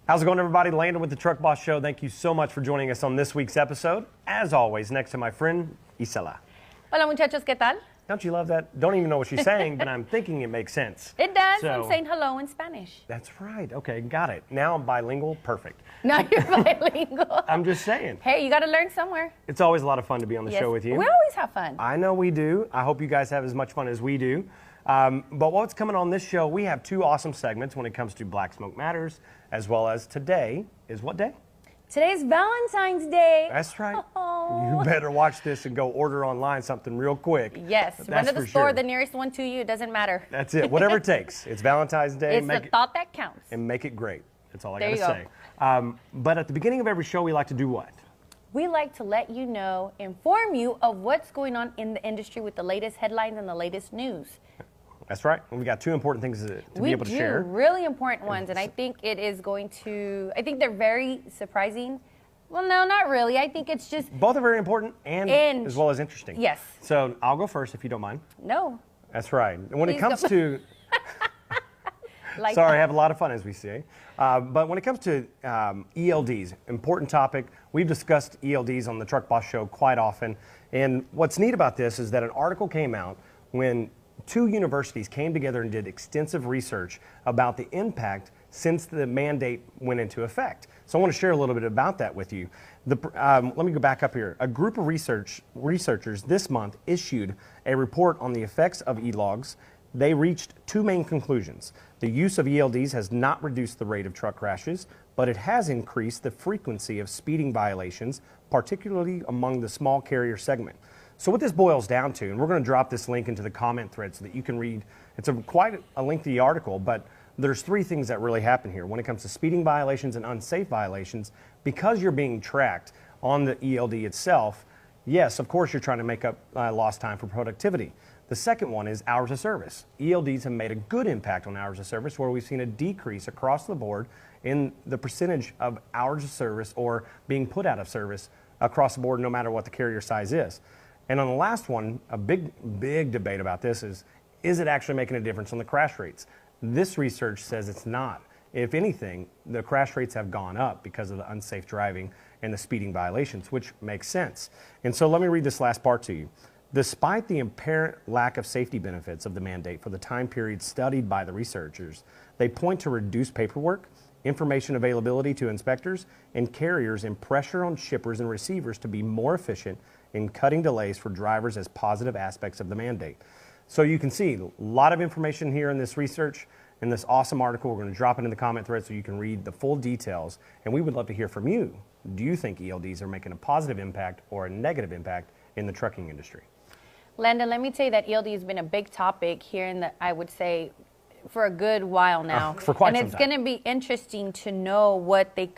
How's it going, everybody? Landon with the Truck Boss Show. Thank you so much for joining us on this week's episode. As always, next to my friend, Isela. Hola, muchachos, ¿qué tal? Don't you love that? Don't even know what she's saying, but I'm thinking it makes sense. It does. I'm saying hello in Spanish. That's right. Okay, got it. Now I'm bilingual. Perfect. Now you're bilingual. I'm just saying. Hey, you got to learn somewhere. It's always a lot of fun to be on the show with you. We always have fun. I know we do. I hope you guys have as much fun as we do. But what's coming on this show, we have two awesome segments when it comes to Black Smoke Matters, as well as today is what day? Today's Valentine's Day. That's right. Oh. You better watch this and go order online something real quick. Yes. Run to the store, the nearest one to you. It doesn't matter. That's it. Whatever it takes. It's Valentine's Day. It's the thought that counts. And make it great. That's all I got to say. But at the beginning of every show, we like to do what? We like to let you know, inform you of what's going on in the industry with the latest headlines and the latest news. That's right. And we got two important things to be able to share. Really important ones, and I think it is going to, I think they're very surprising. Well, no, not really. I think it's just... Both are very important and as well as interesting. Yes. So I'll go first if you don't mind. No. That's right. And when it comes to... Like Sorry, I have a lot of fun, as we say. But when it comes to ELDs, important topic. We've discussed ELDs on the Truck Boss Show quite often. And what's neat about this is that an article came out when two universities came together and did extensive research about the impact since the mandate went into effect. So I want to share a little bit about that with you. Let me go back up here. A group of researchers this month issued a report on the effects of e-logs. They reached two main conclusions. The use of ELDs has not reduced the rate of truck crashes, but it has increased the frequency of speeding violations, particularly among the small carrier segment. So what this boils down to, and we're going to drop this link into the comment thread so that you can read, it's quite a lengthy article, but there's three things that really happen here. When it comes to speeding violations and unsafe violations, because you're being tracked on the ELD itself, yes, of course you're trying to make up lost time for productivity. The second one is hours of service. ELDs have made a good impact on hours of service, where we've seen a decrease across the board in the percentage of hours of service or being put out of service across the board, no matter what the carrier size is. And on the last one, a big debate about this is it actually making a difference on the crash rates? This research says it's not. If anything, the crash rates have gone up because of the unsafe driving and the speeding violations, which makes sense. And so let me read this last part to you. Despite the apparent lack of safety benefits of the mandate for the time period studied by the researchers, they point to reduced paperwork, information availability to inspectors, and carriers, and pressure on shippers and receivers to be more efficient in cutting delays for drivers as positive aspects of the mandate. So you can see a lot of information here in this research, in this awesome article. We're going to drop it in the comment thread so you can read the full details, and we would love to hear from you. Do you think ELDs are making a positive impact or a negative impact in the trucking industry? Landon, let me tell you that ELD has been a big topic here in the, I would say, for a good while now. For quite some time. And it's going to be interesting to know what they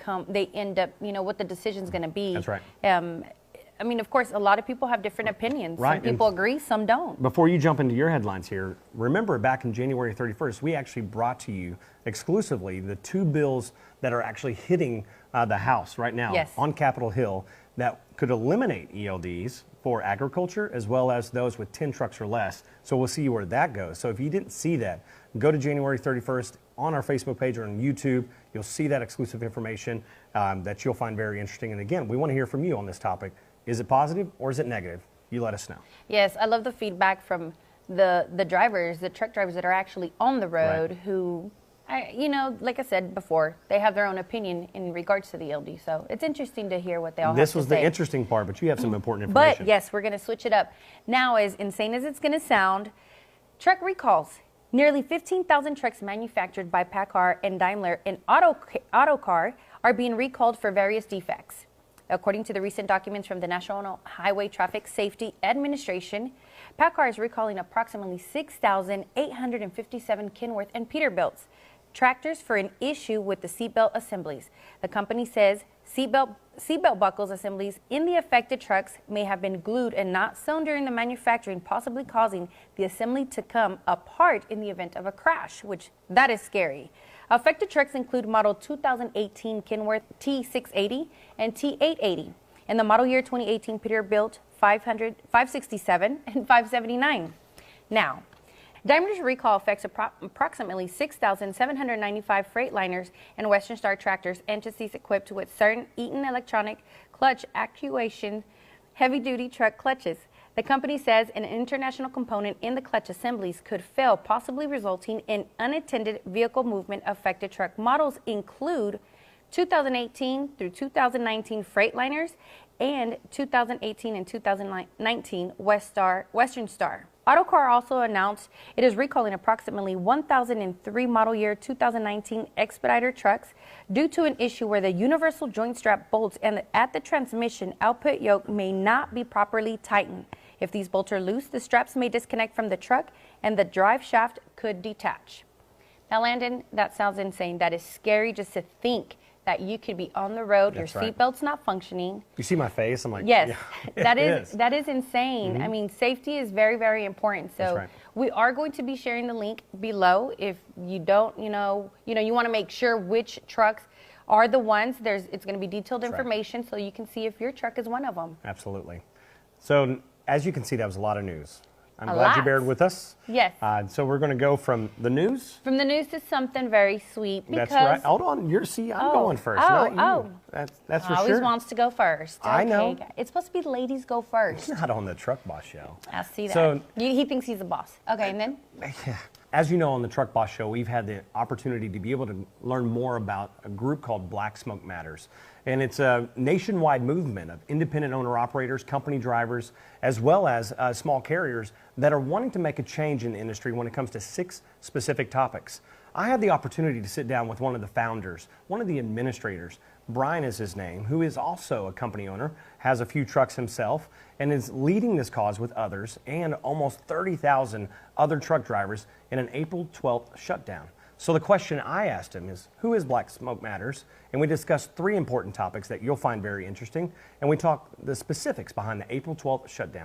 end up, what the decision's going to be. That's right. I mean, of course, a lot of people have different opinions. Right. Some people agree, some don't. Before you jump into your headlines here, remember back in January 31st, we actually brought to you exclusively the two bills that are actually hitting the House right now on Capitol Hill that could eliminate ELDs for agriculture, as well as those with 10 trucks or less. So we'll see where that goes. So if you didn't see that, go to January 31st on our Facebook page or on YouTube. You'll see that exclusive information that you'll find very interesting. And again, we want to hear from you on this topic. Is it positive or is it negative? You let us know. Yes, I love the feedback from the drivers, the truck drivers that are actually on the road who, like I said before, they have their own opinion in regards to the ELD. So it's interesting to hear what they all have to say. This was the interesting part, but you have some important information. But yes, we're going to switch it up. Now, as insane as it's going to sound, truck recalls. Nearly 15,000 trucks manufactured by PACCAR and Daimler and Autocar are being recalled for various defects. According to the recent documents from the National Highway Traffic Safety Administration, PACCAR is recalling approximately 6,857 Kenworth and Peterbilts tractors for an issue with the seatbelt assemblies. The company says seatbelt buckles assemblies in the affected trucks may have been glued and not sewn during the manufacturing, possibly causing the assembly to come apart in the event of a crash, which that is scary. Affected trucks include model 2018 Kenworth T680 and T880, and the model year 2018 Peterbilt 567 and 579. Now, Daimler's recall affects approximately 6,795 Freightliners and Western Star tractors and chassis equipped with certain Eaton electronic clutch actuation heavy-duty truck clutches. The company says an international component in the clutch assemblies could fail, possibly resulting in unattended vehicle movement. Affected truck models include 2018 through 2019 Freightliners and 2018 and 2019 Western Star. Autocar also announced it is recalling approximately 1,003 model year 2019 Expediter trucks due to an issue where the universal joint strap bolts at the transmission output yoke may not be properly tightened. If these bolts are loose, the straps may disconnect from the truck and the drive shaft could detach. Now, Landon, that sounds insane. That is scary just to think that you could be on the road, That's your right. seatbelt's not functioning. You see my face? I'm like, yes, yeah, that is insane. I mean, safety is very, very important. So That's right. we are going to be sharing the link below. If you don't, you want to make sure which trucks are the ones. It's going to be detailed That's right. information so you can see if your truck is one of them. Absolutely. So as you can see, that was a lot of news. I'm A glad you lot. bared with us. Yes. So we're going to go from the news. From the news to something very sweet. Because That's right. Hold on. I'm going first, not you. That's for always sure. wants to go first. I know. It's supposed to be ladies go first. Not on the Truck Boss Show. I see that. So- He thinks he's the boss. Okay, and then? As you know, on the Truck Boss Show, we've had the opportunity to be able to learn more about a group called Black Smoke Matters. And it's a nationwide movement of independent owner-operators, company drivers, as well as small carriers that are wanting to make a change in the industry when it comes to 6 specific topics. I had the opportunity to sit down with one of the founders, one of the administrators. Bryan is his name, who is also a company owner, has a few trucks himself, and is leading this cause with others and almost 30,000 other truck drivers in an April 12th shutdown. So the question I asked him is, who is Black Smoke Matters? And we discussed 3 important topics that you'll find very interesting, and we talked the specifics behind the April 12th shutdown.